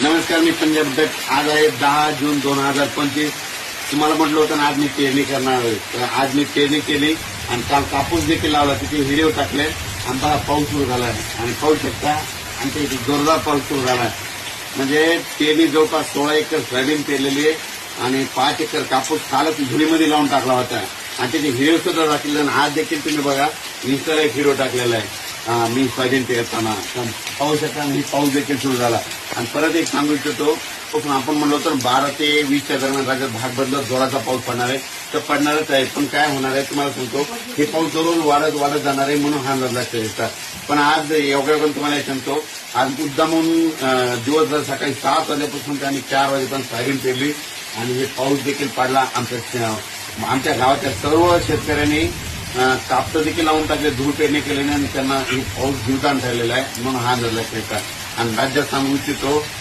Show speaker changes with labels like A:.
A: नमस्कार, मी पंजाब दत्त. आज आहे 10 जून 2025. तुम्हाला म्हटलं होतं ना आज मी पेरणी करणार आहे. तर आज मी पेरणी केली आणि काल कापूस देखील लावला, तिथे व्हिडिओ टाकले. आमचा पाऊस सुरू झाला आहे आणि पाहू शकता आमच्या इथे जोरदार पाऊस सुरू झाला आहे. म्हणजे पेरणी जवळपास 16 एकर सोयाबीन पेरलेली आहे आणि 5 एकर कापूस कालच धुळीमध्ये लावून टाकला होता आणि त्याचे व्हिडिओ सुद्धा टाकलेले. आणि आज देखील तुम्ही बघा, इन्स्टाला एक व्हिडिओ टाकलेला आहे मी सोयाबीन पेरताना. पाहू शकता आणि पाऊस देखील सुरू झाला. आणि परत एक सांगू इच्छितो, आपण म्हणलो तर 12 ते 20च्या दरम्यान राज्यात भाग बदलत जोराचा पाऊस पडणार आहे. तर पडणारच आहे, पण काय होणार आहे तुम्हाला सांगतो, हे पाऊस दररोज वाढत जाणार आहे, म्हणून हा अंदाज लक्षात येतात. पण आज योगायोगाने तुम्हाला हे सांगतो, आज मुद्दामून दिवसभर सकाळी 7 वाजल्यापासून ते आम्ही 4 वाजेपर्यंत सोयाबीन पेरली आणि हे पाऊस देखील पडला. आमच्या गावाच्या सर्व शेतकऱ्यांनी कापसं देखील लावून टाकले, धूळ पेरणी केल्याने आणि त्यांना पाऊस जीवदान ठरलेला आहे, म्हणून हा अंदाज लक्षात येतात. आणि राज्यात सांगू इच्छितो